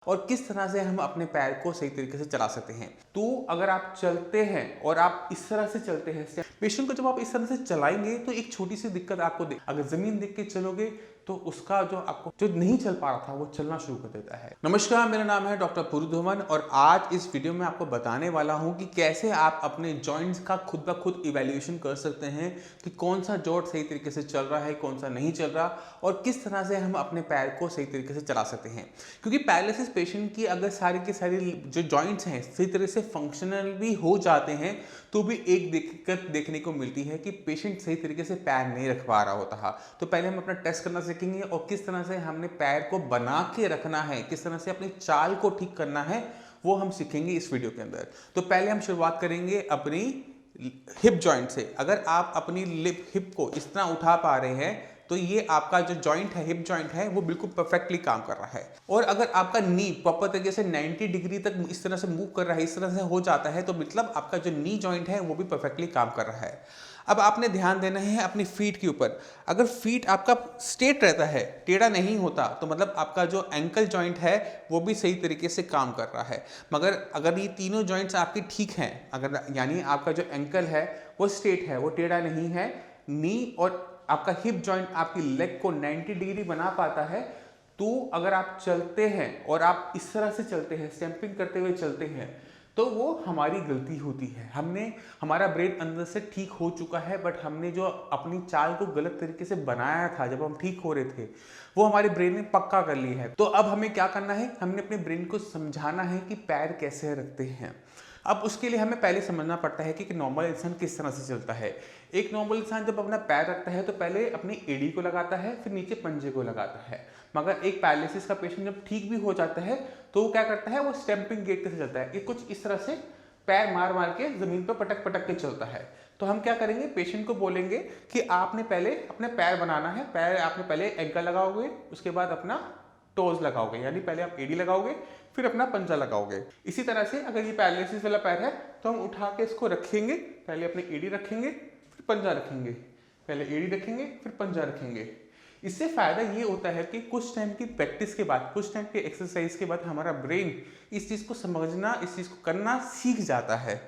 और किस तरह से हम अपने पैर को सही तरीके से चला सकते हैं। तो अगर आप चलते हैं और आप इस तरह से चलते हैं, पेशेंट को जब आप इस तरह से चलाएंगे तो एक छोटी सी दिक्कत आपको अगर जमीन देख के चलोगे तो उसका जो आपको जो नहीं चल पा रहा था वो चलना शुरू कर देता है। नमस्कार, मेरा नाम है डॉक्टर पुरुधवन और आज इस वीडियो में आपको बताने वाला हूं कि कैसे आप अपने जॉइंट्स का खुद ब खुद इवैल्यूएशन कर सकते हैं कि कौन सा जॉइंट सही तरीके से चल रहा है, कौन सा नहीं चल रहा, और किस तरह से हम अपने पैर को सही तरीके से चला सकते हैं। क्योंकि पैरालिसिस पेशेंट की अगर सारी की सारी जो जॉइंट्स हैं सही तरह से फंक्शनल भी हो जाते हैं तो भी एक दिक्कत देखने को मिलती है कि पेशेंट सही तरीके से पैर नहीं रख पा रहा होता है। तो पहले हम अपना टेस्ट करना सीखेंगे और किस तरह से हमने पैर को बना के रखना है, किस तरह से अपनी चाल को ठीक करना है, वो हम सीखेंगे इस वीडियो के अंदर। तो पहले हम शुरुआत करेंगे अपनी हिप जॉइंट से। अगर आप अपनी हिप को इस तरह उठा पा रहे हैं तो ये आपका जो जॉइंट है, हिप जॉइंट है, वो बिल्कुल परफेक्टली काम कर रहा है। और अगर आपका नी प्रॉपर तरीके से 90 डिग्री तक इस तरह से मूव कर रहा है, इस तरह से हो जाता है, तो मतलब आपका जो नी जॉइंट है वो भी परफेक्टली काम कर रहा है। अब आपने ध्यान देना है अपनी फीट के ऊपर। अगर फीट आपका स्ट्रेट रहता है, टेढ़ा नहीं होता, तो मतलब आपका जो एंकल जॉइंट है वो भी सही तरीके से काम कर रहा है। मगर अगर ये तीनों जॉइंट्स आपकी ठीक हैं, अगर यानी आपका जो एंकल है वो स्ट्रेट है, वो टेढ़ा नहीं है, नी और आपका हिप जॉइंट आपकी लेग को 90 डिग्री बना पाता है, तो अगर आप चलते हैं और आप इस तरह से चलते हैं, स्टैंपिंग करते हुए चलते हैं, तो वो हमारी गलती होती है। हमारा ब्रेन अंदर से ठीक हो चुका है, बट हमने जो अपनी चाल को गलत तरीके से बनाया था जब हम ठीक हो रहे थे, वो हमारे ब्रेन ने पक्का कर लिया है। तो अब हमें क्या करना है, हमने अपने ब्रेन को समझाना है कि पैर कैसे रखते हैं। अब उसके लिए हमें पहले समझना पड़ता है कि नॉर्मल इंसान किस तरह से चलता है। एक नॉर्मल इंसान जब अपना पैर रखता है तो पहले अपनी एड़ी को लगाता है, फिर नीचे पंजे को लगाता है। मगर एक पैरालिसिस का पेशेंट जब ठीक भी हो जाता है तो वो क्या करता है, वो स्टैंपिंग गेट से चलता है। ये कुछ इस तरह से पैर मार मार के जमीन पर पटक पटक के चलता है। तो हम क्या करेंगे, पेशेंट को बोलेंगे कि आपने पहले अपने पैर बनाना है। पैर आपने पहले एंकल लगाओगे, उसके बाद अपना टोज लगाओगे, यानी पहले आप एड़ी लगाओगे फिर अपना पंजा लगाओगे। इसी तरह से अगर ये पैरालिसिस वाला पैर है तो हम उठा के इसको रखेंगे, पहले अपनी एड़ी रखेंगे फिर पंजा रखेंगे, पहले एड़ी रखेंगे फिर पंजा रखेंगे। इससे फायदा ये होता है कि कुछ टाइम की प्रैक्टिस के बाद, कुछ टाइम की एक्सरसाइज के बाद हमारा ब्रेन इस चीज़ को समझना, इस चीज़ को करना सीख जाता है।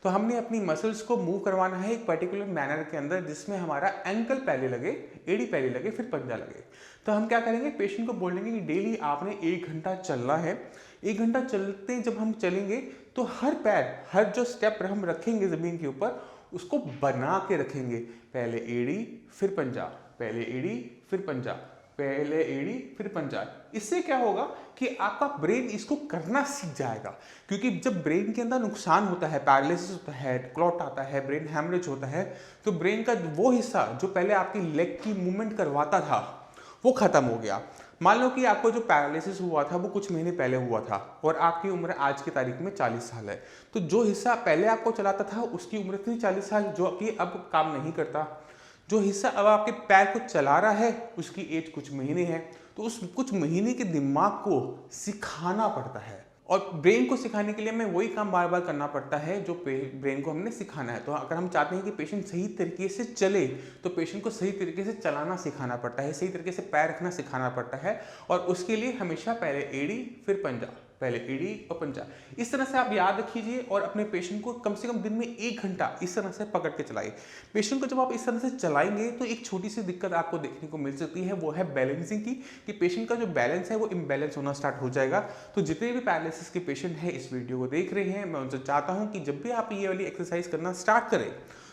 तो हमने अपनी मसल्स को मूव करवाना है एक पर्टिकुलर मैनर के अंदर जिसमें हमारा एंकल पहले लगे, एड़ी पहले लगे, फिर पंजा लगे। तो हम क्या करेंगे, पेशेंट को बोलेंगे कि डेली आपने 1 घंटा चलना है। 1 घंटा चलते जब हम चलेंगे तो हर पैर, हर जो स्टेप हम रखेंगे ज़मीन के ऊपर, उसको बना के रखेंगे। पहले एड़ी फिर पंजा, पहले एड़ी फिर पंजा, पहले एड़ी फिर पंजा। इससे क्या होगा कि आपका ब्रेन इसको करना सीख जाएगा। क्योंकि जब ब्रेन के अंदर नुकसान होता है, पैरालिसिस होता है, क्लॉट आता है, ब्रेन हैमरेज होता है, तो ब्रेन का वो हिस्सा जो पहले आपकी लेग की मूवमेंट करवाता था वो खत्म हो गया। मान लो कि आपको जो पैरालिसिस हुआ था वो कुछ महीने पहले हुआ था और आपकी उम्र आज की तारीख में 40 साल है, तो जो हिस्सा पहले आपको चलाता था उसकी उम्र थी 40 साल, जो कि अब काम नहीं करता। जो हिस्सा अब आपके पैर को चला रहा है उसकी एज कुछ महीने है, तो उस कुछ महीने के दिमाग को सिखाना पड़ता है। और ब्रेन को सिखाने के लिए हमें वही काम बार बार करना पड़ता है जो ब्रेन को हमने सिखाना है। तो अगर हम चाहते हैं कि पेशेंट सही तरीके से चले तो पेशेंट को सही तरीके से चलाना सिखाना पड़ता है, सही तरीके से पैर रखना सिखाना पड़ता है। और उसके लिए हमेशा पहले एड़ी फिर पंजा, पहले एड़ी और पंजा, इस तरह से आप याद रखिए और अपने पेशेंट को कम से कम दिन में 1 घंटा इस तरह से पकड़ के चलाइए। पेशेंट को जब आप इस तरह से चलाएंगे तो एक छोटी सी दिक्कत आपको देखने को मिल सकती है, वो है बैलेंसिंग की, कि पेशेंट का जो बैलेंस है वो इम्बैलेंस होना स्टार्ट हो जाएगा। तो जितने भी पैरालिसिस के पेशेंट हैं इस वीडियो को देख रहे हैं, मैं उनसे चाहता हूँ कि जब भी आप ये वाली एक्सरसाइज करना स्टार्ट करें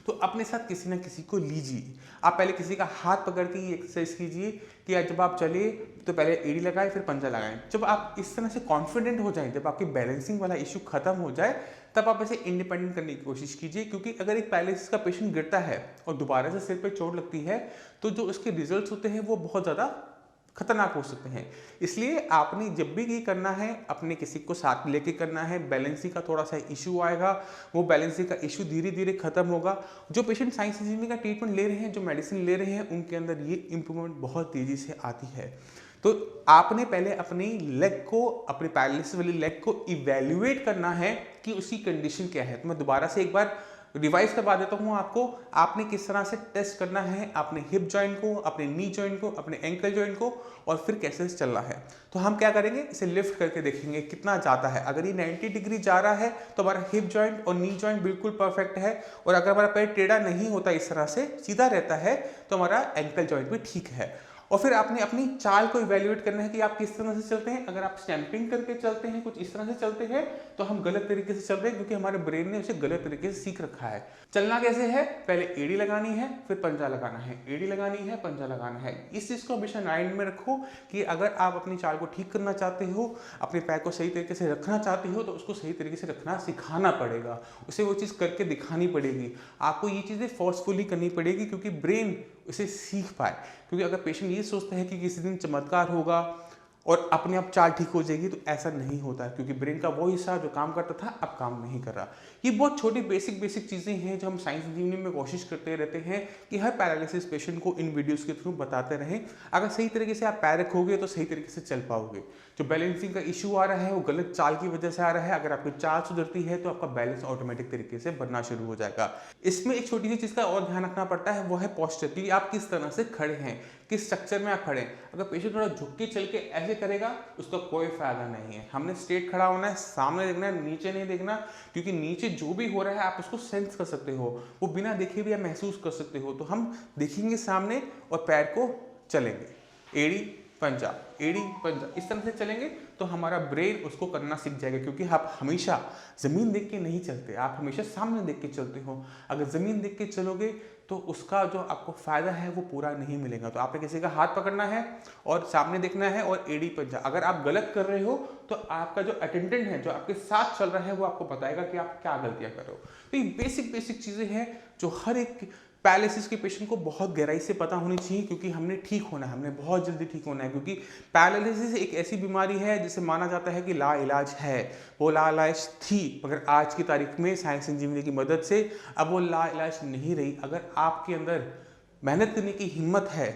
तो अपने साथ किसी ना किसी को लीजिए। आप पहले किसी का हाथ पकड़ के ये एक्सरसाइज कीजिए कि जब आप चले तो पहले एड़ी लगाएं फिर पंजा लगाएं। जब आप इस तरह से कॉन्फिडेंट हो जाएं, जब आपकी बैलेंसिंग वाला इशू खत्म हो जाए, तब आप इसे इंडिपेंडेंट करने की कोशिश कीजिए। क्योंकि अगर एक पैरालिसिस का पेशेंट गिरता है और दोबारा से सिर पे चोट लगती है तो जो उसके रिजल्ट्स होते हैं वो बहुत ज़्यादा खतरनाक हो सकते हैं। इसलिए आपने जब भी ये करना है अपने किसी को साथ लेके करना है। बैलेंसिंग का थोड़ा सा इशू आएगा, वो बैलेंसिंग का इशू धीरे धीरे खत्म होगा। जो पेशेंट साइंस इंजीनियरिंग का ट्रीटमेंट ले रहे हैं, जो मेडिसिन ले रहे हैं, उनके अंदर ये इंप्रूवमेंट बहुत तेजी से आती है। तो आपने पहले अपनी लेग को, अपनी पैरालिसिस वाली लेग को इवैल्यूएट करना है कि उसकी कंडीशन क्या है। तो मैं दोबारा से एक बार रिवाइज करवा देता हूँ आपको, आपने किस तरह से टेस्ट करना है अपने हिप जॉइंट को, अपने नी जॉइंट को, अपने एंकल जॉइंट को, और फिर कैसे चलना है। तो हम क्या करेंगे, इसे लिफ्ट करके देखेंगे कितना जाता है। अगर ये 90 डिग्री जा रहा है तो हमारा हिप जॉइंट और नी जॉइंट बिल्कुल परफेक्ट है, और अगर हमारा पैर टेढ़ा नहीं होता, इस तरह से सीधा रहता है, तो हमारा एंकल जॉइंट भी ठीक है। और फिर आपने अपनी चाल को इवेल्युएट करना है कि आप किस तरह से चलते हैं। अगर आप स्टैंपिंग करके चलते हैं, कुछ इस तरह से चलते हैं, तो हम गलत तरीके से चल रहे हैं, क्योंकि हमारे ब्रेन ने उसे गलत तरीके से सीख रखा है। चलना कैसे है, पहले एड़ी लगानी है, फिर पंजा लगाना है, एड़ी लगानी है, पंजा लगाना है। इस चीज को हमेशा माइंड में रखो कि अगर आप अपनी चाल को ठीक करना चाहते हो, अपने पैर को सही तरीके से रखना चाहते हो, तो उसको सही तरीके से रखना सिखाना पड़ेगा, उसे वो चीज़ करके दिखानी पड़ेगी। आपको ये चीज़ें फोर्सफुली करनी पड़ेगी, क्योंकि ब्रेन उसे सीख पाए। क्योंकि अगर पेशेंट ये सोचता है कि किसी दिन चमत्कार होगा और अपने आप चाल ठीक हो जाएगी, तो ऐसा नहीं होता है, क्योंकि ब्रेन का वो हिस्सा जो काम करता था अब काम नहीं कर रहा। ये बहुत छोटी बेसिक चीज़ें हैं जो हम साइंस इंजीनियरिंग में कोशिश करते रहते हैं कि हर पैरालिसिस पेशेंट को इन वीडियोस के थ्रू बताते रहें। अगर सही तरीके से आप पैर रखोगे तो सही तरीके से चल पाओगे। जो बैलेंसिंग का इशू आ रहा है वो गलत चाल की वजह से आ रहा है। अगर आपकी चाल सुधरती है तो आपका बैलेंस ऑटोमेटिक तरीके से बनना शुरू हो जाएगा। इसमें एक छोटी सी चीज़ का और ध्यान रखना पड़ता है, वो है पोस्चर, कि आप किस तरह से खड़े हैं, किस स्ट्रक्चर में आप खड़े हैं। अगर पेशेंट थोड़ा झुक के चल के ऐसे करेगा, उसका कोई फायदा नहीं है। हमने स्ट्रेट खड़ा होना है, सामने देखना है, नीचे नहीं देखना, क्योंकि नीचे जो भी हो रहा है आप उसको सेंस कर सकते हो, वो बिना देखे भी आप महसूस कर सकते हो। तो हम देखेंगे सामने और पैर को चलेंगे, एड़ी पंजा, एड़ी पंजा, इस तरह से चलेंगे तो हमारा ब्रेन उसको करना सीख जाएगा। क्योंकि आप हमेशा ज़मीन देख के नहीं चलते, आप हमेशा सामने देख के चलते हो। अगर ज़मीन देख के चलोगे तो उसका जो आपको फ़ायदा है वो पूरा नहीं मिलेगा। तो आपने किसी का हाथ पकड़ना है और सामने देखना है और एड़ी पंजा। अगर आप गलत कर रहे हो तो आपका जो अटेंडेंट है, जो आपके साथ चल रहा है, वो आपको बताएगा कि आप क्या गलतियाँ कर रहे हो। तो ये बेसिक चीज़ें हैं जो हर एक पैरालिसिस के पेशेंट को बहुत गहराई से पता होनी चाहिए, क्योंकि हमने ठीक होना है, हमने बहुत जल्दी ठीक होना है। क्योंकि पैरालिसिस एक ऐसी बीमारी है जिसे माना जाता है कि ला इलाज है। वो ला इलाज थी, मगर आज की तारीख में साइंस इंजीनियरिंग की मदद से अब वो ला इलाज नहीं रही। अगर आपके अंदर मेहनत करने की हिम्मत है,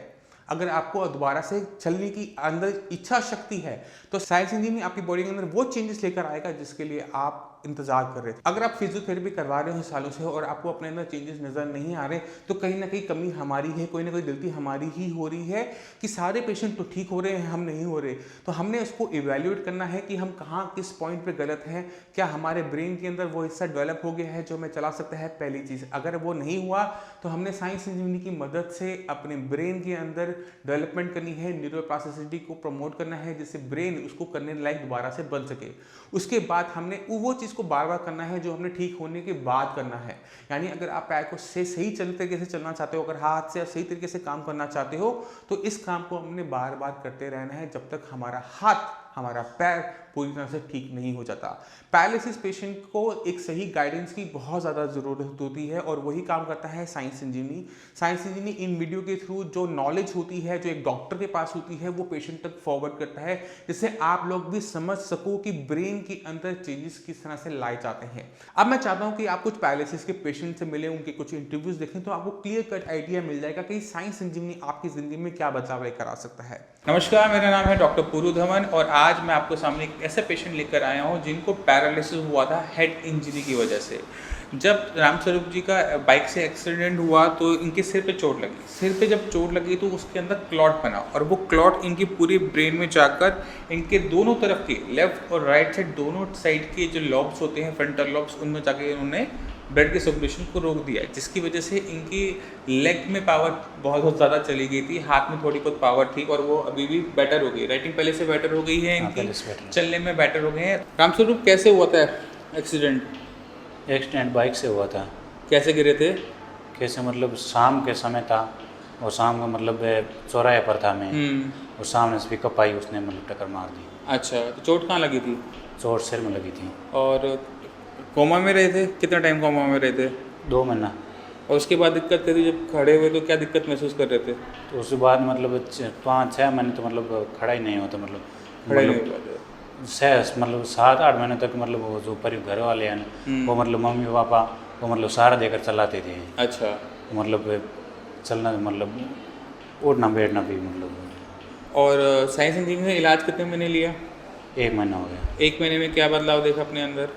अगर आपको दोबारा से चलने की अंदर इच्छा शक्ति है, तो साइंस इंजीनियरिंग आपकी बॉडी के अंदर वो चेंजेस लेकर आएगा जिसके लिए आप इंतजार कर रहे थे। अगर आप फिजियोथेरेपी करवा रहे हो सालों से और आपको अपने अंदर चेंजेस नजर नहीं आ रहे, तो कहीं ना कहीं कमी हमारी है, कोई ना कोई गलती हमारी ही हो रही है कि सारे पेशेंट तो ठीक हो रहे हैं, हम नहीं हो रहे। तो हमने उसको इवेल्युएट करना है कि हम कहाँ किस पॉइंट पे गलत हैं। क्या हमारे ब्रेन के अंदर वो हिस्सा डेवलप हो गया है जो हमें चला सकता है, पहली चीज़। अगर वो नहीं हुआ तो हमने साइंस इंजीनियरिंग की मदद से अपने ब्रेन के अंदर डेवलपमेंट करनी है, न्यूरोप्लास्टिसिटी को प्रमोट करना है, जिससे ब्रेन उसको करने लायक दोबारा से बन सके। उसके बाद हमने वो चीज़ को बार बार करना है जो हमने ठीक होने के बाद करना है। यानी अगर आप पैर को सही तरीके से चलना चाहते हो, अगर हाथ से सही तरीके से काम करना चाहते हो, तो इस काम को हमने बार बार करते रहना है जब तक हमारा हाथ, हमारा पैर पूरी तरह से ठीक नहीं हो जाता। पैरालिसिस पेशेंट को एक सही गाइडेंस की बहुत ज़्यादा ज़रूरत होती है, और वही काम करता है science engineering. Science engineering in video के थ्रू जो नॉलेज होती है, जो एक डॉक्टर के पास होती है, वो पेशेंट तक फॉरवर्ड करता है, जिससे आप लोग भी समझ सको कि ब्रेन के अंदर चेंजेस किस तरह से लाए जाते हैं। अब मैं चाहता हूँ कि आप कुछ पैरालिसिस के पेशेंट से मिले, उनके कुछ इंटरव्यूज देखें, तो आपको क्लियर कट आइडिया मिल जाएगा कि साइंस इंजीनियरिंग आपकी ज़िंदगी में क्या बदलाव लेकर आ सकता है। नमस्कार, मेरा नाम है डॉक्टर पुरु धवन, और आज मैं आपको सामने एक ऐसे पेशेंट लेकर आया हूँ जिनको पैरालिसिस हुआ था हेड इंजरी की वजह से। जब रामस्वरूप जी का बाइक से एक्सीडेंट हुआ तो इनके सिर पे चोट लगी। सिर पे जब चोट लगी तो उसके अंदर क्लॉट बना, और वो क्लॉट इनकी पूरी ब्रेन में जाकर इनके दोनों तरफ के लेफ्ट और राइट साइड, दोनों साइड के जो लॉब्स होते हैं, फ्रंटल लॉब्स, उनमें जाके उन्होंने ब्लड के सर्कुलेशन को रोक दिया, जिसकी वजह से इनकी लेग में पावर बहुत ज़्यादा चली गई थी, हाथ में थोड़ी बहुत पावर थी, और वो अभी भी बेटर हो गई। राइटिंग पहले से बेटर हो गई है इनकी, चलने में बेटर हो गए हैं। रामस्वरूप, कैसे हुआ था एक्सीडेंट? एक्सीडेंट बाइक से हुआ था। कैसे गिरे थे? कैसे मतलब शाम के समय था, और शाम को मतलब चौराहे पर था मैं, और सामने से पिकअप आई, उसने मतलब टक्कर मार दी। अच्छा, तो चोट कहाँ लगी थी? चोट सिर में लगी थी। और कोमा में रहे थे? कितना टाइम कोमा में रहे थे? 2 महीना। और उसके बाद दिक्कत करी, जब खड़े हुए तो क्या दिक्कत महसूस कर रहे थे? तो उसके बाद मतलब 5-6 महीने तो मतलब खड़ा ही नहीं होता, मतलब खड़े नहीं होता, मतलब 7-8 महीने तक मतलब वो जो घर वाले हैं वो मतलब मम्मी पापा वो मतलब सहारा देकर चलाते थे। अच्छा। तो मतलब चलना, मतलब उठना बैठना भी मतलब। और साइंस इंजीनियरिंग में इलाज कितने महीने लिया? 1 महीना हो गया। 1 महीने में क्या बदलाव देखा अपने अंदर?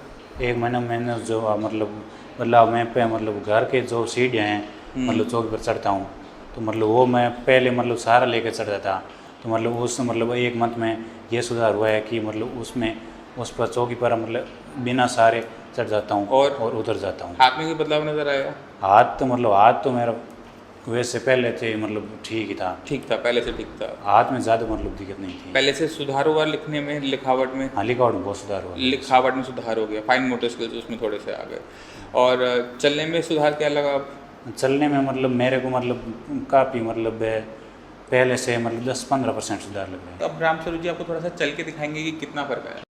1 महीने मैंने जो मतलब मतलब मैं पे मतलब घर के जो सीढ़ियाँ हैं मतलब चौकी पर चढ़ता हूँ, तो मतलब वो मैं पहले मतलब सहारा लेकर चढ़ता था, तो मतलब उस मतलब 1 मंथ में ये सुधार हुआ है कि मतलब उसमें उस पर चौकी पर मतलब बिना सहारे चढ़ जाता हूँ और उतर जाता हूँ। हाथ में कोई बदलाव नजर आया? हाथ तो मेरा वैसे पहले थे मतलब ठीक ही था, ठीक था, पहले से ठीक था। हाथ में ज़्यादा मतलब दिक्कत नहीं थी। पहले से सुधार हुआ लिखने में, लिखावट में? हाँ, लिखावट में बहुत सुधार हुआ। लिखावट में सुधार हो गया, फाइन मोटर स्किल्स उसमें थोड़े से आ गए। और चलने में सुधार क्या लगा? चलने में मतलब मेरे को मतलब काफ़ी मतलब पहले से मतलब 10-15% सुधार लग रहा है। अब रामस्वरूप जी आपको थोड़ा सा चल के दिखाएंगे कि कितना फर्क है।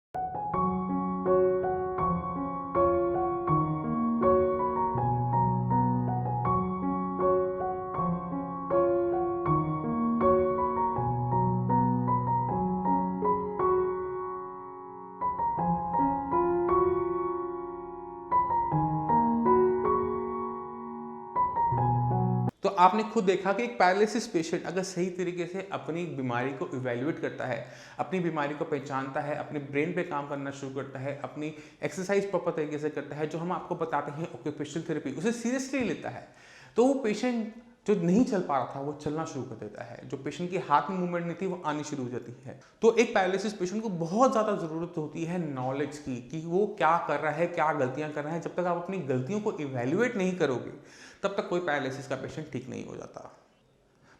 तो आपने खुद देखा कि एक पैरालिसिस पेशेंट अगर सही तरीके से अपनी बीमारी को इवैल्यूएट करता है, अपनी बीमारी को पहचानता है, अपने ब्रेन पे काम करना शुरू करता है, अपनी एक्सरसाइज प्रॉपर तरीके से करता है, जो हम आपको बताते हैं ऑक्यूपेशनल थेरेपी, उसे सीरियसली लेता है, तो वो पेशेंट जो नहीं चल पा रहा था वो चलना शुरू कर देता है। जो पेशेंट के हाथ में मूवमेंट नहीं थी वो आनी शुरू हो जाती है। तो एक पैरालिसिस पेशेंट को बहुत ज़्यादा ज़रूरत होती है नॉलेज की, कि वो क्या कर रहा है, क्या गलतियां कर रहा है। जब तक आप अपनी गलतियों को इवैल्यूएट नहीं करोगे तब तक कोई पैरालिसिस का पेशेंट ठीक नहीं हो जाता।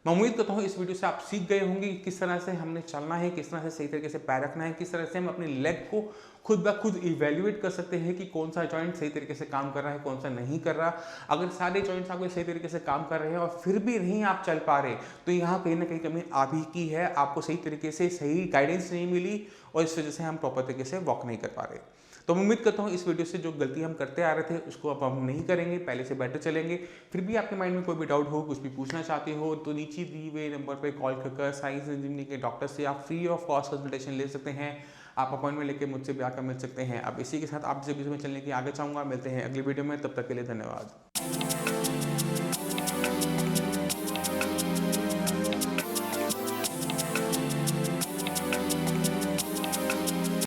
मैं उम्मीद करता हूँ इस वीडियो से आप सीख गए होंगे कि किस तरह से हमने चलना है, किस तरह से सही तरीके से पैर रखना है, किस तरह से हम अपनी लेग को खुद ब खुद इवैल्यूएट कर सकते हैं कि कौन सा जॉइंट सही तरीके से काम कर रहा है, कौन सा नहीं कर रहा। अगर सारे जॉइंट्स आपके सही तरीके से काम कर रहे हैं और फिर भी नहीं आप चल पा रहे, तो यहाँ कहीं ना कहीं कमी आप ही की है। आपको सही तरीके से सही गाइडेंस नहीं मिली और इस वजह से हम प्रॉपर तरीके से वॉक नहीं कर पा रहे। तो मैं उम्मीद करता हूँ इस वीडियो से जो गलती हम करते आ रहे थे उसको अब हम नहीं करेंगे, पहले से बेटर चलेंगे। फिर भी आपके माइंड में कोई भी डाउट हो, कुछ भी पूछना चाहते हो, तो नीचे दिए हुए नंबर पर कॉल कर साइंस इंजीनियरिंग के डॉक्टर से आप फ्री ऑफ कॉस्ट कंसल्टेशन ले सकते हैं। आप अपॉइंटमेंट लेके मुझसे भी आकर मिल सकते हैं। अब इसी के साथ आप जिस वीडियो में चलने की आगे चाहूँगा। मिलते हैं अगली वीडियो में, तब तक के लिए धन्यवाद।